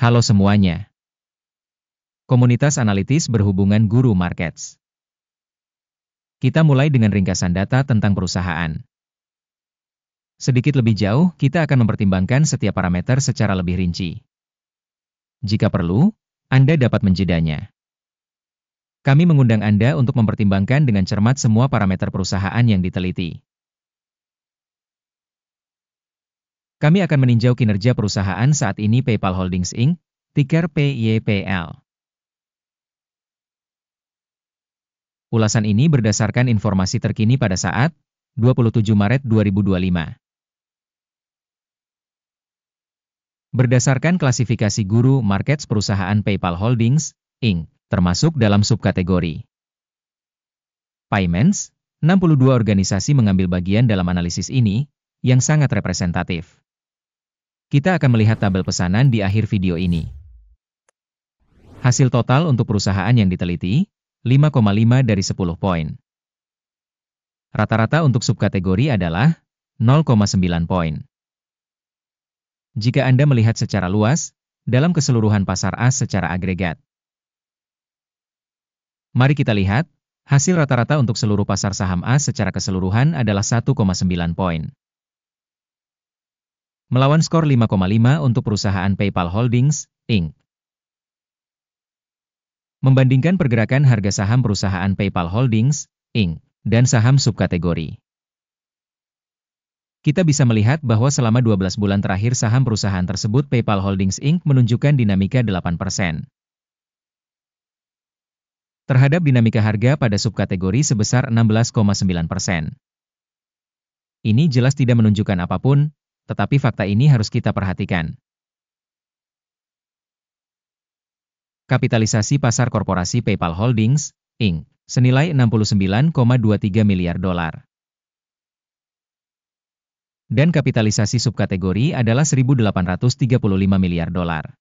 Halo semuanya. Komunitas analitis berhubungan Guru Markets. Kita mulai dengan ringkasan data tentang perusahaan. Sedikit lebih jauh, kita akan mempertimbangkan setiap parameter secara lebih rinci. Jika perlu, Anda dapat menjedanya. Kami mengundang Anda untuk mempertimbangkan dengan cermat semua parameter perusahaan yang diteliti. Kami akan meninjau kinerja perusahaan saat ini PayPal Holdings Inc., ticker PYPL. Ulasan ini berdasarkan informasi terkini pada saat 27 Maret 2025. Berdasarkan klasifikasi Guru Markets perusahaan PayPal Holdings Inc., termasuk dalam subkategori Payments, 62 organisasi mengambil bagian dalam analisis ini, yang sangat representatif. Kita akan melihat tabel pesanan di akhir video ini. Hasil total untuk perusahaan yang diteliti, 5,5 dari 10 poin. Rata-rata untuk subkategori adalah 0,9 poin. Jika Anda melihat secara luas, dalam keseluruhan pasar AS secara agregat. Mari kita lihat, hasil rata-rata untuk seluruh pasar saham AS secara keseluruhan adalah 1,9 poin. Melawan skor 5,5 untuk perusahaan PayPal Holdings Inc. Membandingkan pergerakan harga saham perusahaan PayPal Holdings Inc. dan saham subkategori. Kita bisa melihat bahwa selama 12 bulan terakhir saham perusahaan tersebut PayPal Holdings Inc. menunjukkan dinamika 8%. Terhadap dinamika harga pada subkategori sebesar 16,9%. Ini jelas tidak menunjukkan apapun, tetapi fakta ini harus kita perhatikan. Kapitalisasi pasar korporasi PayPal Holdings Inc. senilai 69,23 miliar dolar. Dan kapitalisasi subkategori adalah 1.835 miliar dolar.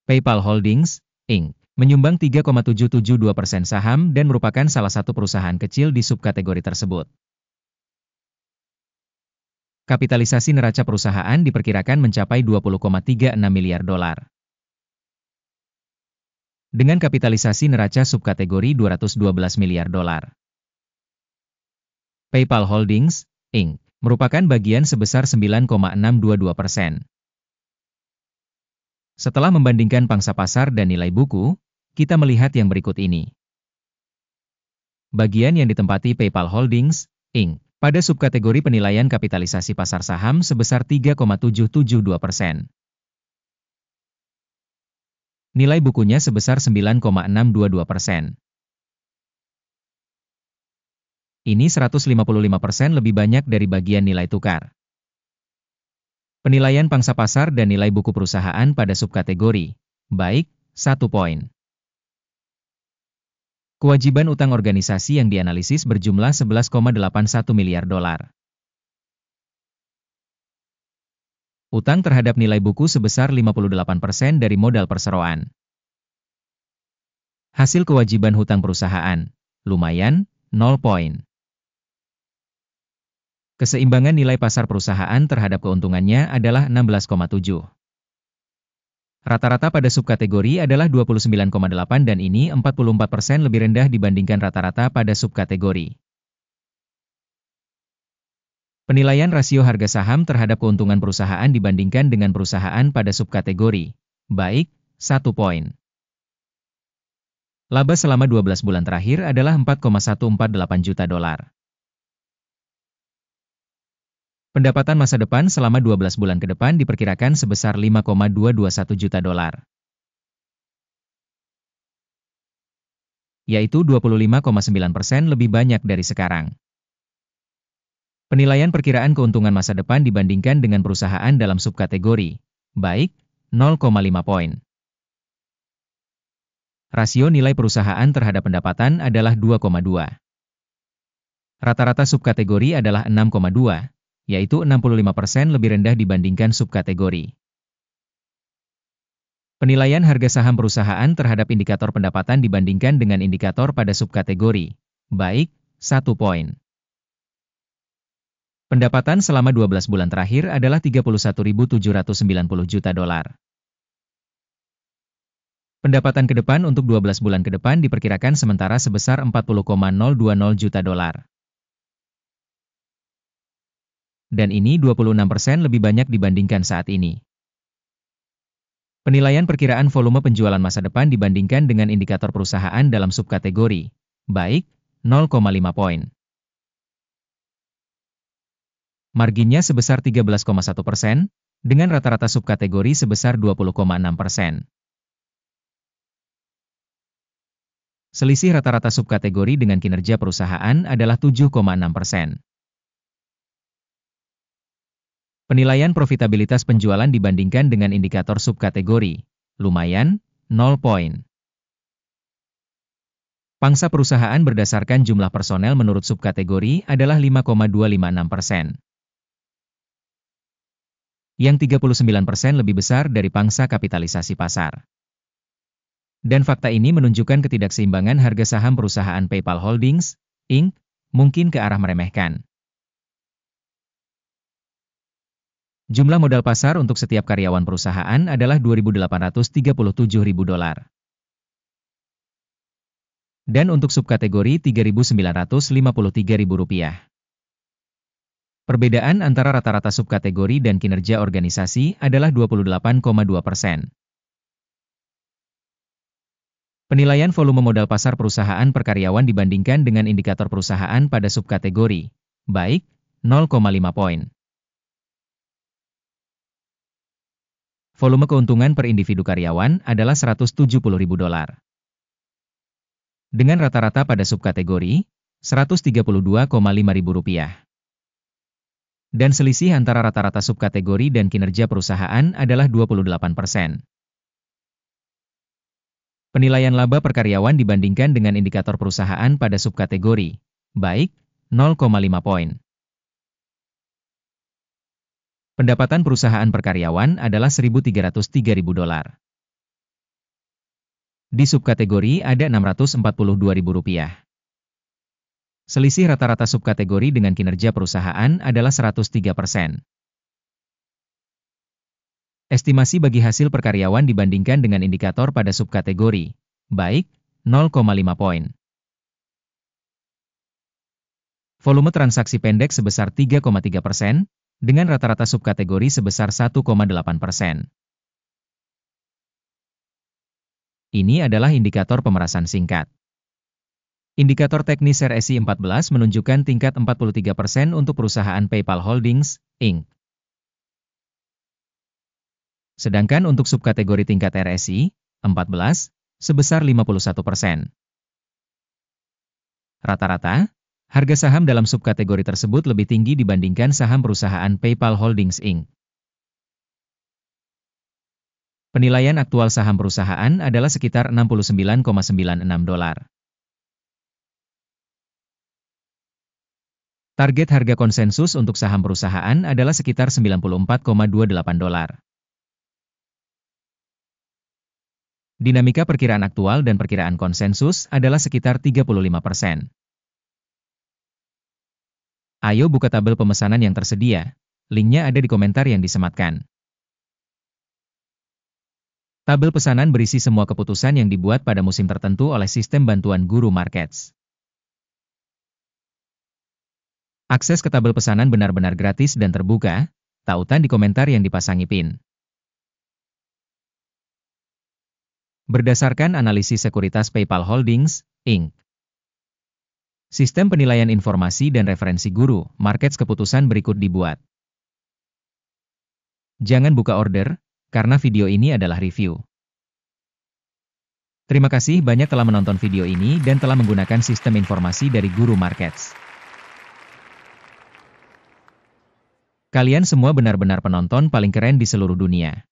PayPal Holdings Inc. menyumbang 3,772% saham dan merupakan salah satu perusahaan kecil di subkategori tersebut. Kapitalisasi neraca perusahaan diperkirakan mencapai 20,36 miliar dolar. Dengan kapitalisasi neraca subkategori 212 miliar dolar. PayPal Holdings Inc. merupakan bagian sebesar 9,622%. Setelah membandingkan pangsa pasar dan nilai buku, kita melihat yang berikut ini. Bagian yang ditempati PayPal Holdings Inc. pada subkategori penilaian kapitalisasi pasar saham sebesar 3,772%. Nilai bukunya sebesar 9,622%. Ini 155% lebih banyak dari bagian nilai tukar. Penilaian pangsa pasar dan nilai buku perusahaan pada subkategori, baik, 1 poin. Kewajiban utang organisasi yang dianalisis berjumlah 11,81 miliar dolar. Utang terhadap nilai buku sebesar 58% dari modal perseroan. Hasil kewajiban hutang perusahaan, lumayan, 0 poin. Keseimbangan nilai pasar perusahaan terhadap keuntungannya adalah 16,7. Rata-rata pada subkategori adalah 29,8 dan ini 44% lebih rendah dibandingkan rata-rata pada subkategori. Penilaian rasio harga saham terhadap keuntungan perusahaan dibandingkan dengan perusahaan pada subkategori, baik, 1 poin. Laba selama 12 bulan terakhir adalah 4,148 juta dolar. Pendapatan masa depan selama 12 bulan ke depan diperkirakan sebesar 5,221 juta dolar. Yaitu 25,9% lebih banyak dari sekarang. Penilaian perkiraan keuntungan masa depan dibandingkan dengan perusahaan dalam subkategori, baik, 0,5 poin. Rasio nilai perusahaan terhadap pendapatan adalah 2,2. Rata-rata subkategori adalah 6,2, yaitu 65% lebih rendah dibandingkan subkategori. Penilaian harga saham perusahaan terhadap indikator pendapatan dibandingkan dengan indikator pada subkategori, baik, 1 poin. Pendapatan selama 12 bulan terakhir adalah 31.790 juta dolar. Pendapatan ke depan untuk 12 bulan ke depan diperkirakan sementara sebesar 40,020 juta dolar. Dan ini 26% lebih banyak dibandingkan saat ini. Penilaian perkiraan volume penjualan masa depan dibandingkan dengan indikator perusahaan dalam subkategori, baik, 0,5 poin. Marginnya sebesar 13,1%, dengan rata-rata subkategori sebesar 20,6%. Selisih rata-rata subkategori dengan kinerja perusahaan adalah 7,6%. Penilaian profitabilitas penjualan dibandingkan dengan indikator subkategori, lumayan, 0 poin. Pangsa perusahaan berdasarkan jumlah personel menurut subkategori adalah 5,256%. Yang 39% lebih besar dari pangsa kapitalisasi pasar. Dan fakta ini menunjukkan ketidakseimbangan harga saham perusahaan PayPal Holdings, Inc., mungkin ke arah meremehkan. Jumlah modal pasar untuk setiap karyawan perusahaan adalah $2.837.000. Dan untuk subkategori $3.953.000. Perbedaan antara rata-rata subkategori dan kinerja organisasi adalah 28,2%. Penilaian volume modal pasar perusahaan per karyawan dibandingkan dengan indikator perusahaan pada subkategori, baik, 0,5 poin. Volume keuntungan per individu karyawan adalah $170.000. Dengan rata-rata pada subkategori, $132,500. Dan selisih antara rata-rata subkategori dan kinerja perusahaan adalah 28%. Penilaian laba per karyawan dibandingkan dengan indikator perusahaan pada subkategori, baik, 0,5 poin. Pendapatan perusahaan per karyawan adalah $1.303.000. Di subkategori ada $642.000. Selisih rata-rata subkategori dengan kinerja perusahaan adalah 103%. Estimasi bagi hasil per karyawan dibandingkan dengan indikator pada subkategori, baik, 0,5 poin. Volume transaksi pendek sebesar 3,3%, dengan rata-rata subkategori sebesar 1,8%. Ini adalah indikator pemerasan singkat. Indikator teknis RSI 14 menunjukkan tingkat 43% untuk perusahaan PayPal Holdings, Inc. Sedangkan untuk subkategori tingkat RSI 14 sebesar 51%. Rata-rata, harga saham dalam subkategori tersebut lebih tinggi dibandingkan saham perusahaan PayPal Holdings, Inc. Penilaian aktual saham perusahaan adalah sekitar $69,96. Target harga konsensus untuk saham perusahaan adalah sekitar $94,28. Dinamika perkiraan aktual dan perkiraan konsensus adalah sekitar 35%. Ayo buka tabel pemesanan yang tersedia, linknya ada di komentar yang disematkan. Tabel pesanan berisi semua keputusan yang dibuat pada musim tertentu oleh sistem bantuan Guru Markets. Akses ke tabel pesanan benar-benar gratis dan terbuka, tautan di komentar yang dipasangi pin. Berdasarkan analisis sekuritas PayPal Holdings, Inc. Sistem penilaian informasi dan referensi Guru Markets keputusan berikut dibuat. Jangan buka order, karena video ini adalah review. Terima kasih banyak telah menonton video ini dan telah menggunakan sistem informasi dari Guru Markets. Kalian semua benar-benar penonton paling keren di seluruh dunia.